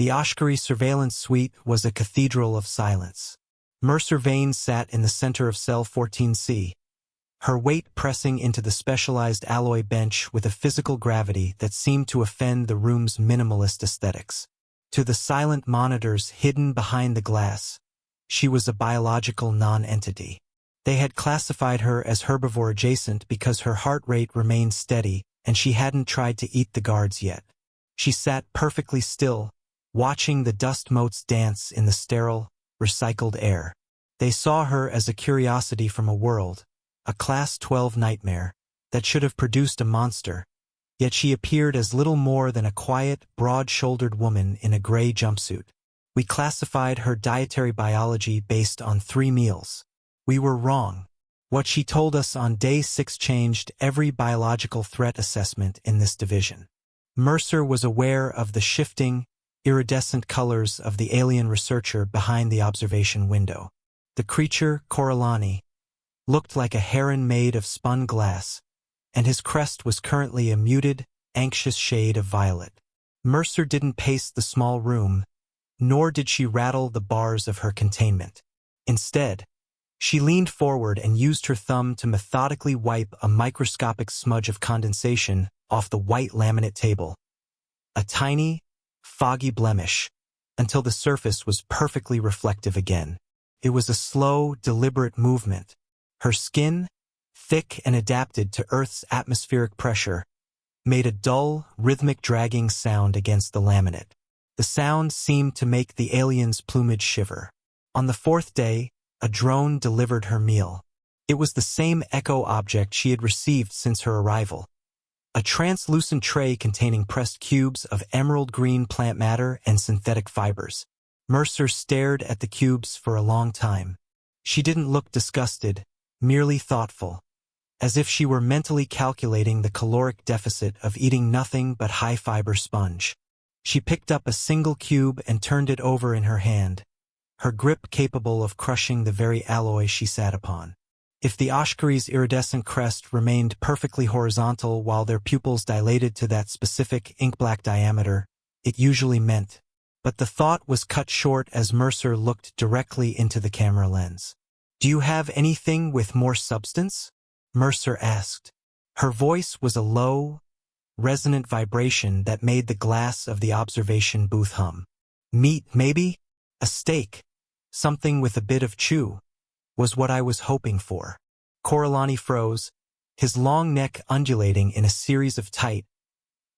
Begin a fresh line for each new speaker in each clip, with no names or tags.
The Oshkosh surveillance suite was a cathedral of silence. Mercer Vane sat in the center of cell 14C, her weight pressing into the specialized alloy bench with a physical gravity that seemed to offend the room's minimalist aesthetics. To the silent monitors hidden behind the glass, she was a biological non-entity. They had classified her as Herbivore-Adjacent because her heart rate remained steady and she hadn't tried to eat the guards yet. She sat perfectly still, watching the dust motes dance in the sterile, recycled air. They saw her as a curiosity from a world, a Class 12 nightmare, that should have produced a monster, yet she appeared as little more than a quiet, broad-shouldered woman in a gray jumpsuit. We classified her dietary biology based on 3 meals. We were wrong. What she told us on Day 6 changed every biological threat assessment in this division. Mercer was aware of the shifting, iridescent colors of the alien researcher behind the observation window. The creature, Corellani, looked like a heron made of spun glass, and his crest was currently a muted, anxious shade of violet. Mercer didn't pace the small room, nor did she rattle the bars of her containment. Instead, she leaned forward and used her thumb to methodically wipe a microscopic smudge of condensation off the white laminate table. A tiny, foggy blemish, until the surface was perfectly reflective again. It was a slow, deliberate movement. Her skin, thick and adapted to Earth's atmospheric pressure, made a dull, rhythmic dragging sound against the laminate. The sound seemed to make the alien's plumage shiver. On the 4th day, a drone delivered her meal. It was the same echo object she had received since her arrival. A translucent tray containing pressed cubes of emerald green plant matter and synthetic fibers. Mercer stared at the cubes for a long time. She didn't look disgusted, merely thoughtful, as if she were mentally calculating the caloric deficit of eating nothing but high-fiber sponge. She picked up a single cube and turned it over in her hand, her grip capable of crushing the very alloy she sat upon. If the Oshkosh's iridescent crest remained perfectly horizontal while their pupils dilated to that specific ink-black diameter, it usually meant. But the thought was cut short as Mercer looked directly into the camera lens. "Do you have anything with more substance?" Mercer asked. Her voice was a low, resonant vibration that made the glass of the observation booth hum. "Meat, maybe? A steak. Something with a bit of chew," was what I was hoping for. Corellani froze, his long neck undulating in a series of tight,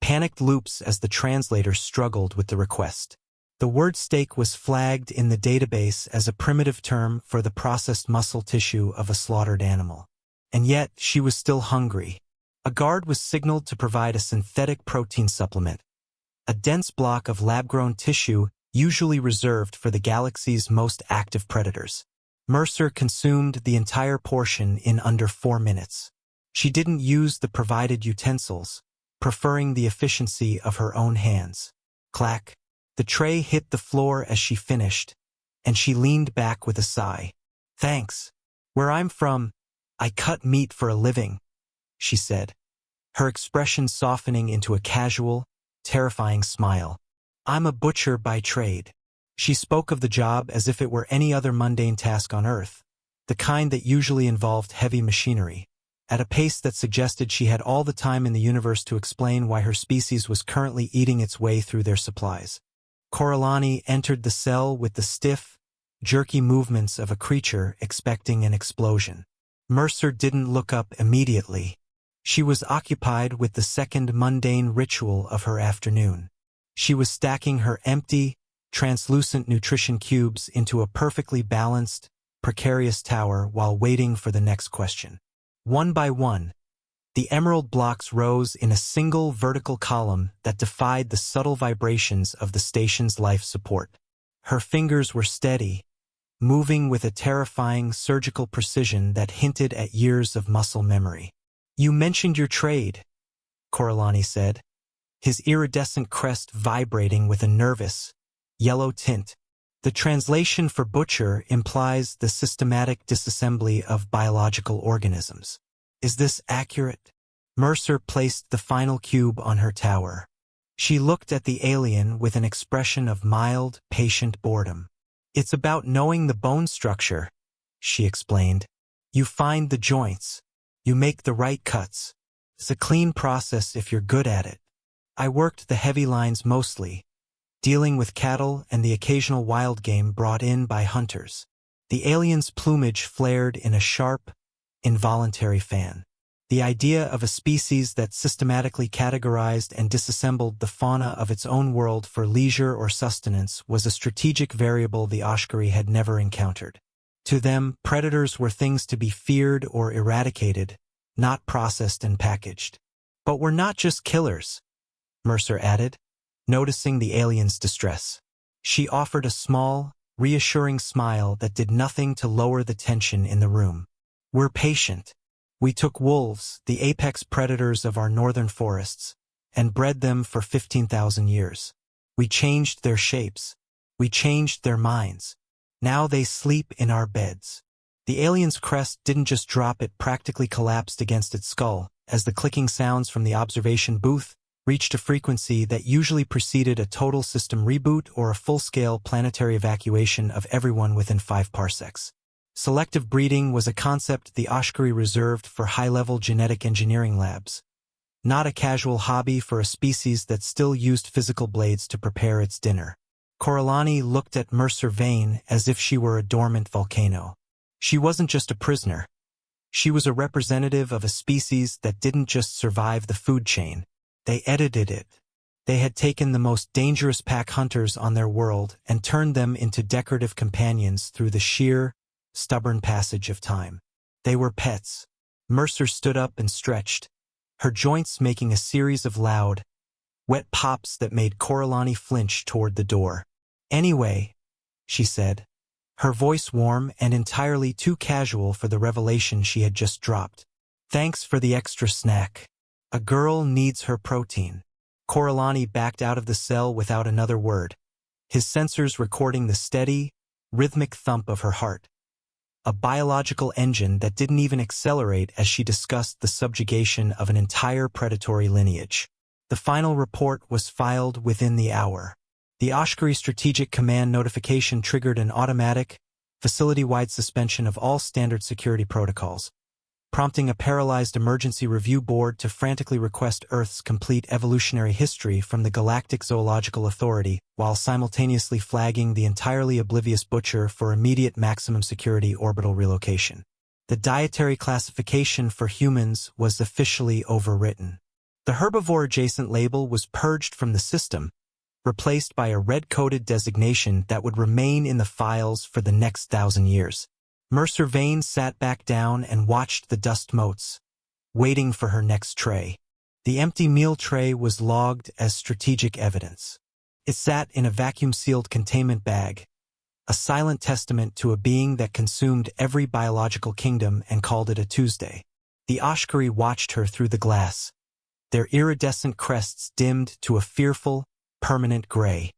panicked loops as the translator struggled with the request. The word steak was flagged in the database as a primitive term for the processed muscle tissue of a slaughtered animal. And yet, she was still hungry. A guard was signaled to provide a synthetic protein supplement, a dense block of lab-grown tissue usually reserved for the galaxy's most active predators. Mercer consumed the entire portion in under 4 minutes. She didn't use the provided utensils, preferring the efficiency of her own hands. Clack. The tray hit the floor as she finished, and she leaned back with a sigh. "Thanks. Where I'm from, I cut meat for a living," she said, her expression softening into a casual, terrifying smile. "I'm a butcher by trade." She spoke of the job as if it were any other mundane task on Earth, the kind that usually involved heavy machinery, at a pace that suggested she had all the time in the universe to explain why her species was currently eating its way through their supplies. Corellani entered the cell with the stiff, jerky movements of a creature expecting an explosion. Mercer didn't look up immediately. She was occupied with the second mundane ritual of her afternoon. She was stacking her empty, translucent nutrition cubes into a perfectly balanced, precarious tower while waiting for the next question. One by one, the emerald blocks rose in a single vertical column that defied the subtle vibrations of the station's life support. Her fingers were steady, moving with a terrifying surgical precision that hinted at years of muscle memory. "You mentioned your trade," Corellani said, his iridescent crest vibrating with a nervous, yellow tint. "The translation for butcher implies the systematic disassembly of biological organisms. Is this accurate?" Mercer placed the final cube on her tower. She looked at the alien with an expression of mild, patient boredom. "It's about knowing the bone structure," she explained. "You find the joints. You make the right cuts. It's a clean process if you're good at it. I worked the heavy lines mostly, dealing with cattle and the occasional wild game brought in by hunters." The alien's plumage flared in a sharp, involuntary fan. The idea of a species that systematically categorized and disassembled the fauna of its own world for leisure or sustenance was a strategic variable the Oshkari had never encountered. To them, predators were things to be feared or eradicated, not processed and packaged. "But we're not just killers," Mercer added, noticing the alien's distress. She offered a small, reassuring smile that did nothing to lower the tension in the room. "We're patient. We took wolves, the apex predators of our northern forests, and bred them for 15,000 years. We changed their shapes. We changed their minds. Now they sleep in our beds." The alien's crest didn't just drop, it practically collapsed against its skull, as the clicking sounds from the observation booth reached a frequency that usually preceded a total system reboot or a full-scale planetary evacuation of everyone within 5 parsecs. Selective breeding was a concept the Oshkari reserved for high-level genetic engineering labs, not a casual hobby for a species that still used physical blades to prepare its dinner. Coralani looked at Mercer Vane as if she were a dormant volcano. She wasn't just a prisoner. She was a representative of a species that didn't just survive the food chain. They edited it. They had taken the most dangerous pack hunters on their world and turned them into decorative companions through the sheer, stubborn passage of time. They were pets. Mercer stood up and stretched, her joints making a series of loud, wet pops that made Coralani flinch toward the door. "Anyway," she said, her voice warm and entirely too casual for the revelation she had just dropped. "Thanks for the extra snack. A girl needs her protein." Coralani backed out of the cell without another word, his sensors recording the steady, rhythmic thump of her heart. A biological engine that didn't even accelerate as she discussed the subjugation of an entire predatory lineage. The final report was filed within the hour. The Oshkari Strategic Command notification triggered an automatic, facility-wide suspension of all standard security protocols, prompting a paralyzed emergency review board to frantically request Earth's complete evolutionary history from the Galactic Zoological Authority, while simultaneously flagging the entirely oblivious Butcher for immediate maximum security orbital relocation. The dietary classification for humans was officially overwritten. The Herbivore-Adjacent label was purged from the system, replaced by a red-coded designation that would remain in the files for the next 1,000 years. Mercer Vane sat back down and watched the dust motes, waiting for her next tray. The empty meal tray was logged as strategic evidence. It sat in a vacuum-sealed containment bag, a silent testament to a being that consumed every biological kingdom and called it a Tuesday. The Oshkari watched her through the glass, their iridescent crests dimmed to a fearful, permanent gray.